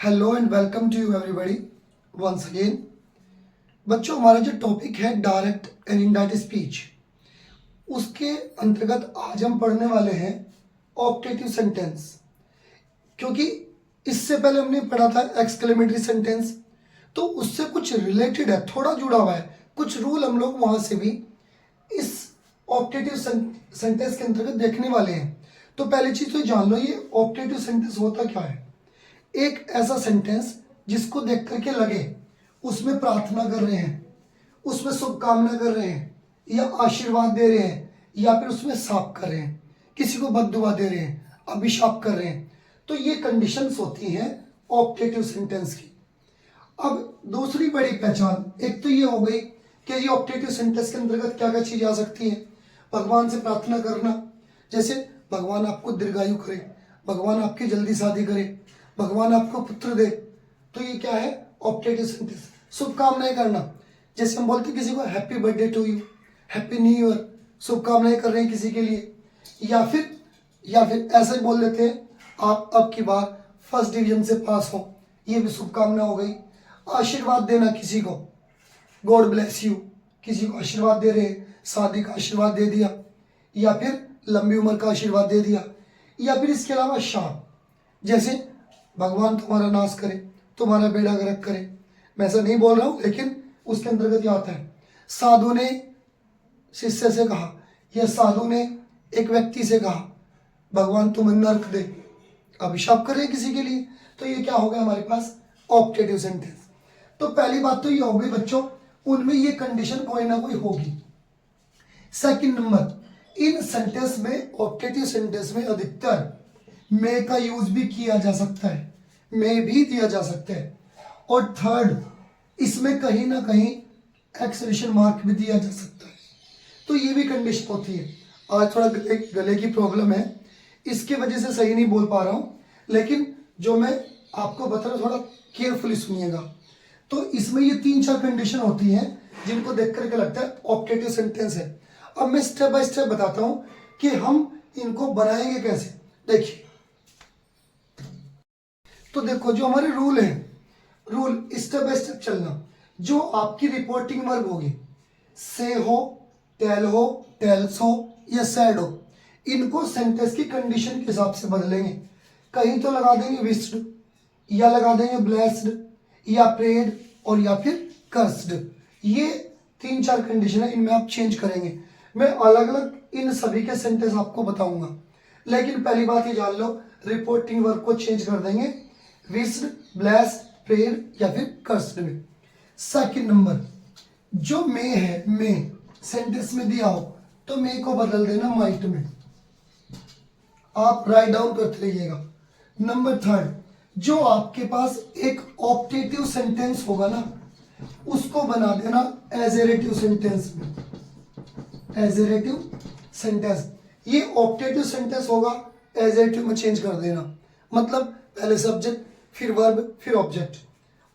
Hello and welcome to you everybody once again. बच्चों, हमारा जो टॉपिक है डायरेक्ट एंड इनडायरेक्ट स्पीच, उसके अंतर्गत आज हम पढ़ने वाले हैं ऑप्टेटिव सेंटेंस। क्योंकि इससे पहले हमने पढ़ा था एक्सक्लेमेटरी सेंटेंस, तो उससे कुछ रिलेटेड है, थोड़ा जुड़ा हुआ है, कुछ रूल हम लोग वहां से भी इस ऑप्टेटिव सेंटेंस के अंतर्गत देखने वाले हैं। तो पहली चीज तो जान लो, ये ऑप्टेटिव सेंटेंस होता क्या है। एक ऐसा सेंटेंस जिसको देख करके लगे उसमें प्रार्थना कर रहे हैं, उसमें शुभकामना कर रहे हैं, या आशीर्वाद दे रहे हैं, या फिर उसमें साप कर रहे हैं, किसी को बद्दुआ दे रहे हैं, अभिशाप कर रहे हैं। तो ये कंडीशंस होती हैं ऑप्टेटिव सेंटेंस की। अब दूसरी बड़ी पहचान, एक तो ये हो गई कि ये ऑप्टेटिव सेंटेंस के अंतर्गत क्या क्या चीज आ सकती है। भगवान से प्रार्थना करना, जैसे भगवान आपको दीर्घायु करे, भगवान आपकी जल्दी शादी करे, भगवान आपको पुत्र दे, तो ये क्या है ऑप्टेटिव सेंटेंस। शुभकामनाएं करना, जैसे हम बोलते किसी को happy birthday to you, happy new year, शुभकामनाएं कर रहे हैं किसी के लिए। या फिर ऐसे बोल देते हैं आप अब की बार फर्स्ट डिवीजन से पास हो, ये भी शुभकामना हो गई। आशीर्वाद देना किसी को, गॉड ब्लेस यू, किसी को आशीर्वाद दे रहे हैं, शादी का आशीर्वाद दे दिया, या फिर लंबी उम्र का आशीर्वाद दे दिया। या फिर इसके अलावा शाप, जैसे भगवान तुम्हारा नाश करे, तुम्हारा बेड़ा गर्क करे। मैं ऐसा नहीं बोल रहा हूं, लेकिन उसके अंतर्गत ये आता है। साधु ने शिष्य से कहा, या साधु ने एक व्यक्ति से कहा भगवान तुम्हें नर्क दे, अभिशाप कर रहे हैं किसी के लिए। तो ये क्या हो गया हमारे पास ऑप्टेटिव सेंटेंस। तो पहली बात तो ये हो गई बच्चों, उनमें ये कंडीशन कोई ना कोई होगी। सेकंड नंबर, इन सेंटेंस में, ऑप्टेटिव सेंटेंस में अधिकतर मे का यूज भी किया जा सकता है, मे भी दिया जा सकता है। और थर्ड, इसमें कहीं ना कहीं एक्सक्लेमेशन मार्क भी दिया जा सकता है। तो ये भी कंडीशन होती है। आज थोड़ा गले की प्रॉब्लम है, इसके वजह से सही नहीं बोल पा रहा हूं, लेकिन जो मैं आपको बता रहा हूं थोड़ा केयरफुली सुनिएगा। तो इसमें ये 3-4 कंडीशन होती हैं जिनको देख करके लगता है ऑप्टेटिव सेंटेंस है। अब मैं स्टेप बाय स्टेप बताता हूं कि हम इनको बनाएंगे कैसे। देखिए, तो देखो जो हमारे रूल है, रूल स्टेप बाय स्टेप चलना। जो आपकी रिपोर्टिंग वर्ब होगी, से हो, टेल हो, टेल्स हो, या सैड हो, इनको सेंटेंस की कंडीशन के हिसाब से बदलेंगे। कहीं तो लगा देंगे विस्ड, या लगा देंगे ब्लेस्ड, या प्रेड, और या फिर कर्स्ड। ये 3-4 कंडीशन है, इनमें आप चेंज करेंगे। मैं अलग अलग इन सभी के सेंटेंस आपको बताऊंगा, लेकिन पहली बात ये जान लो, रिपोर्टिंग वर्ब को चेंज कर देंगे विस्ड, ब्लेस्ड, प्रेड, या फिर कर्स्ड में। सेकंड नंबर, जो मे है, मे सेंटेंस में दिया हो तो मे को बदल देना माइट में। आप राइट डाउन करते रहिएगा। नंबर थर्ड, जो आपके पास एक ऑप्टेटिव सेंटेंस होगा ना, उसको बना देना एजेरेटिव सेंटेंस में। एजेरेटिव सेंटेंस, ये ऑप्टेटिव सेंटेंस होगा, एजेरेटिव में चेंज कर देना। मतलब पहले सब्जेक्ट, फिर वर्ब, फिर ऑब्जेक्ट।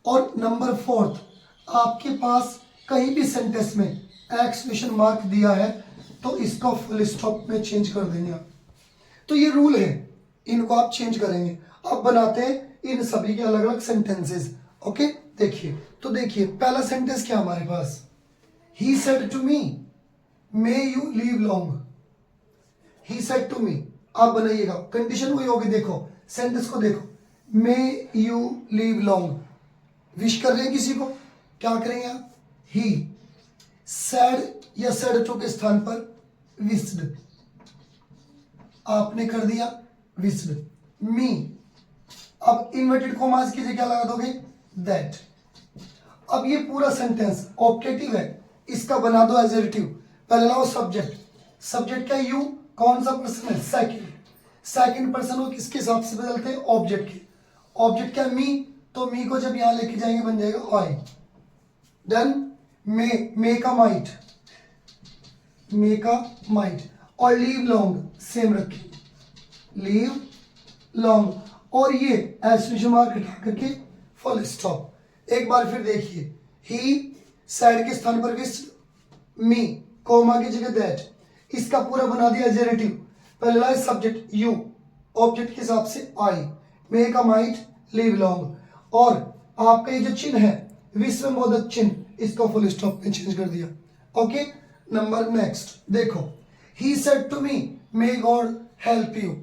और नंबर फोर्थ, आपके पास कहीं भी सेंटेंस में एक्सक्लेमेशन मार्क दिया है तो इसको फुल स्टॉप में चेंज कर देंगे आप। तो ये रूल है, इनको आप चेंज करेंगे। अब बनाते हैं इन सभी के अलग अलग सेंटेंसेस। ओके, देखिए, तो देखिए पहला सेंटेंस क्या हमारे पास, he said to me may you live long. He said to me, आप बनाइएगा, कंडीशन वही होगी। देखो सेंटेंस को देखो, may you live long, wish कर रहे हैं किसी को, क्या करेंगे आप, ही। सैड या सैड टू के स्थान पर विस्ड, आपने कर दिया विस्ड। मी, अब इन्वर्टेड कॉमास की जगह क्या लगा दोगे, दैट। अब ये पूरा सेंटेंस ऑप्टेटिव है, इसका बना दो एजेरेटिव। पहले लाओ सब्जेक्ट, सब्जेक्ट क्या, यू, कौन सा पर्सन है, सेकंड। सेकंड पर्सन को किसके हिसाब से बदलते हैं, ऑब्जेक्ट के। ऑब्जेक्ट क्या, मी, तो मी को जब यहां लेके जाएंगे बन जाएगा आई। डन। मे का माइट, मे का माइट। और लीव लॉन्ग सेम रखिए, लीव लॉन्ग। और ये एक्सक्लेमेशन मार्क हटा करके फुल स्टॉप। एक बार फिर देखिए, ही सैड के स्थान पर विस्ड, मी कोमा की जगह दैट, इसका पूरा बना दिया एजेरेटिव। पहले लाए सब्जेक्ट यू, ऑब्जेक्ट के हिसाब से आई, मे का माइट, लीव लॉन्ग। और आपका ये जो चिन्ह है विश्व मोदक चिन्ह, इसको फुल स्टॉप में चेंज कर दिया। ओके, नंबर नेक्स्ट देखो, he said to me may god help you.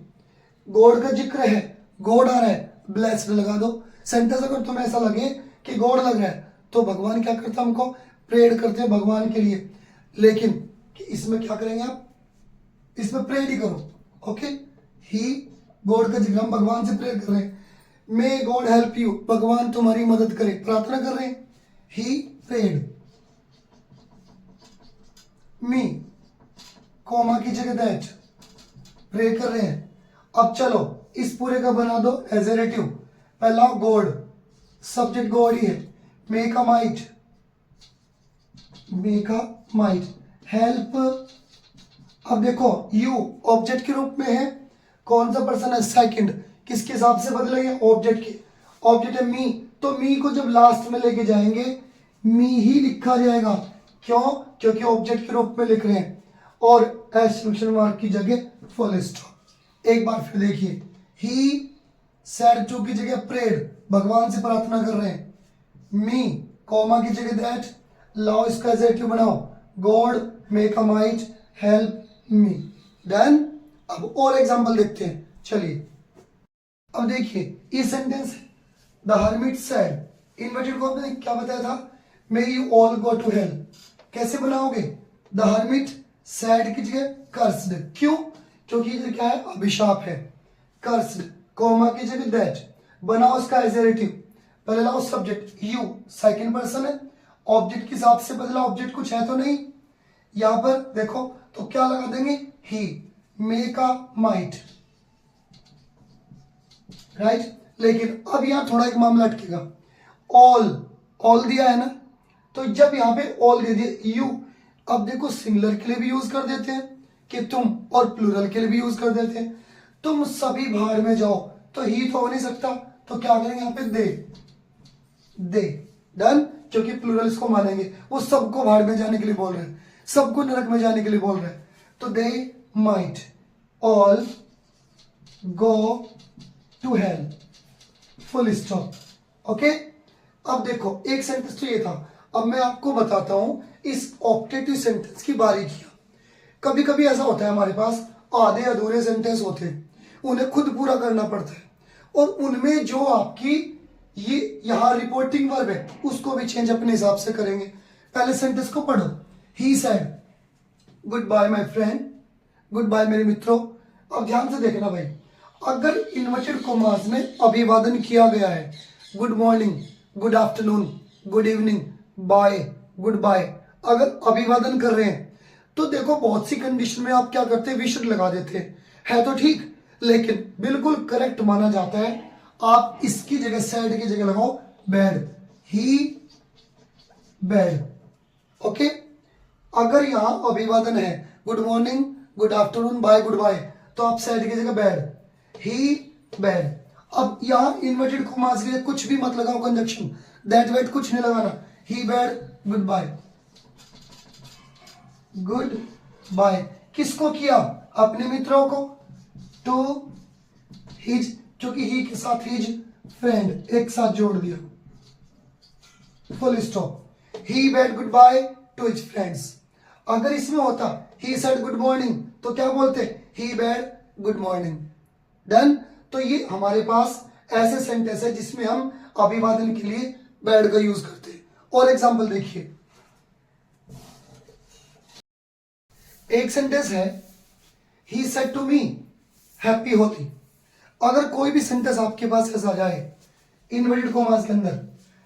God का जिक्र है, गॉड आ रहा है, ब्लेस्ड लगा दो। सेंटेंस अगर तुम्हें ऐसा लगे कि गॉड लग रहा है तो भगवान क्या करता है, हमको प्रेयर करते हैं भगवान के लिए, लेकिन कि इसमें क्या करेंगे आप, इसमें प्रेयर ही करो। ओके, ही गॉड का जिक्र, हम भगवान से प्रेयर कर रहे हैं। मे गॉड हेल्प यू, भगवान तुम्हारी मदद करे, प्रार्थना कर रहे हैं। ही प्रेड मी, कॉमा की जगह दैट, प्रे कर रहे हैं। अब चलो इस पूरे का बना दो एजरेटिव। पहला गॉड, सब्जेक्ट गॉड ही है, make a might, make a might, help. अब देखो यू ऑब्जेक्ट के रूप में है, कौन सा पर्सन है, सेकंड, किसके हिसाब से बदलेंगे, ऑब्जेक्ट के। ऑब्जेक्ट है मी, तो मी को जब लास्ट में लेके जाएंगे मी ही लिखा जाएगा। क्यों, क्योंकि ऑब्जेक्ट के रूप में लिख रहे हैं। और एक्सक्लेमेशन मार्क की जगह फुल स्टॉप। एक बार फिर देखिए, ही सेड टू की जगह प्रेड, भगवान से प्रार्थना कर रहे हैं। मी कॉमा की जगह दैट, लाओ इसका एडजेक्टिव बनाओ, God make a might help me. Done. अब और एग्जांपल देखते हैं, चलिए। अब देखिए ये सेंटेंस है, the hermit said, inverted comma में क्या बताया था, may you all go to hell. कैसे बनाओगे, द हर्मिट सैड की जगह कर्स्ड, क्यों, क्योंकि ये क्या है, अभिशाप है। कर्स्ड कॉमा की जगह दैट, बनाओ उसका एजरेटिव। पहले लाओ सब्जेक्ट यू, सेकंड पर्सन है, ऑब्जेक्ट के हिसाब से बदला, ऑब्जेक्ट कुछ है तो नहीं यहां पर देखो, तो क्या लगा देंगे, ही, मेक अ माइट, राइट। लेकिन अब यहां थोड़ा एक मामला अटकेगा, ऑल दिया है ना, तो जब यहां पे ऑल दे दिया यू, अब देखो सिंगुलर के लिए भी यूज कर देते हैं कि तुम, और प्लूरल के लिए भी यूज कर देते हैं। तुम सभी भाड़ में जाओ, तो ही तो हो नहीं सकता, तो क्या करेंगे यहां पे दे। डन, क्योंकि प्लूरल इसको मानेंगे, वो सबको भाड़ में जाने के लिए बोल रहे हैं, सबको नरक में जाने के लिए बोल रहे हैं। तो they might all go to hell, full stop. Okay, अब देखो एक सेंटेंस तो ये था। अब मैं आपको बताता हूं इस ऑप्टेटिव सेंटेंस की बारीकियां। कभी कभी ऐसा होता है हमारे पास आधे अधूरे सेंटेंस होते हैं, उन्हें खुद पूरा करना पड़ता है, और उनमें जो आपकी ये यहां रिपोर्टिंग वर्ब है उसको भी चेंज अपने हिसाब से करेंगे। पहले सेंटेंस को पढ़ो, he said good bye my friend, good bye मेरे मित्रों। अब ध्यान से देखना भाई, अगर इन्वर्टेड कॉमास में अभिवादन किया गया है, good morning, good afternoon, good evening, bye, good bye, अगर अभिवादन कर रहे हैं तो देखो बहुत सी कंडीशन में आप क्या करते हैं, विशुद्ध लगा देते हैं, है तो ठीक, लेकिन बिल्कुल करेक्ट माना जाता है आप इसकी जगह सैड की जगह लगाओ बैड, ही बैड। ओके, अगर यहां अभिवादन है good morning, good afternoon, bye, good bye, तो आप सैड की जगह बैड, ही बैड। अब यहां इन्वर्टेड कॉमास के लिए कुछ भी मत लगाओ कंजक्शन, दैट वेट कुछ नहीं लगाना, he bade, good bye, good bye. किसको किया, अपने मित्रों को, टू हिज, क्योंकि ही के साथ हिज फ्रेंड एक साथ जोड़ दिया, full stop. He bade good by two his friends. अगर इसमें होता ही सेड गुड मॉर्निंग, तो क्या बोलते, ही बैड गुड मॉर्निंग। डन। तो ये हमारे पास ऐसे सेंटेंस है जिसमें हम अभिवादन के लिए बैड का यूज करते हैं। और एग्जांपल देखिए, एक सेंटेंस है, he said to me happy Holi. अगर कोई भी सेंटेंस आपके पास ऐसा जाए इनवर्टेड कॉमास के अंदर,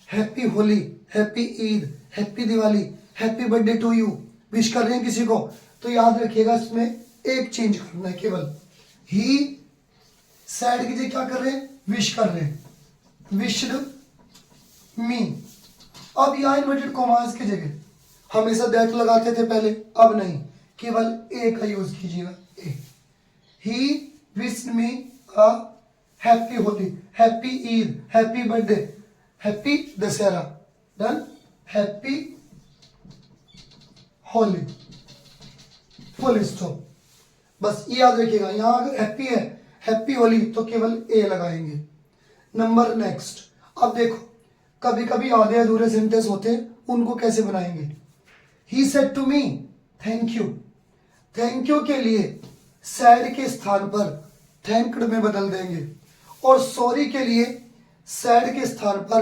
happy Holi, happy Eid, happy Diwali, happy birthday to you, wish कर रहे हैं किसी को, तो याद रखिएगा इसमें एक चेंज करना है केवल, ही सैड की जगह क्या कर रहे हैं, विश कर रहे हैं, विश्ड मी। अब यहां इन्वर्टेड कॉमास की जगह हमेशा दैट लगाते थे पहले, अब नहीं, केवल ए का यूज कीजिएगा, a. He wished me a happy Holi, happy Eid, happy birthday, happy Dussehra. Done, happy Holi, full stop. बस ये याद रखिएगा, यहां अगर हैप्पी है, हैप्पी होली, तो केवल ए लगाएंगे। नंबर नेक्स्ट, अब देखो, कभी कभी आधे अधूरे सेंटेंस होते हैं, उनको कैसे बनाएंगे। He said to me thank you. Thank you के लिए सैड के स्थान पर थैंक्ड में बदल देंगे, और सॉरी के लिए सैड के स्थान पर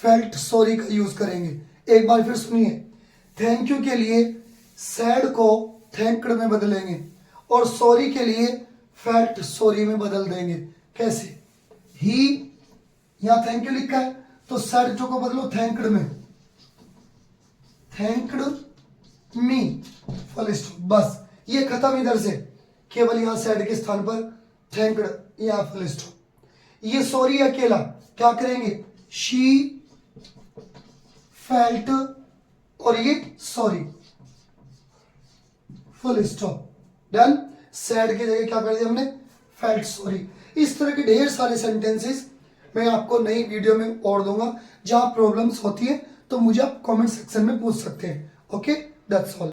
फेल्ट सॉरी का यूज करेंगे। एक बार फिर सुनिए, थैंक यू के लिए सैड को थैंक्ड में बदलेंगे और सॉरी के लिए फेल्ट सॉरी में बदल देंगे। कैसे? ही, यहां थैंक यू लिखा है तो सैड जो को बदलो थैंक्ड में, थैंक्ड मी, फुल स्टॉप। बस ये खत्म इधर से, केवल यहां सैड के स्थान पर थैंक्ड, यहां फुल स्टॉप। ये सॉरी अकेला क्या करेंगे, शी फेल्ट और ये sorry, full stop, done. Sad की जगह क्या कर दिया हमने, फेल्ट सॉरी। इस तरह के ढेर सारे सेंटेंसेस मैं आपको नई वीडियो में और दूंगा। जहां प्रॉब्लम्स होती है तो मुझे आप कमेंट सेक्शन में पूछ सकते हैं। Okay, that's all.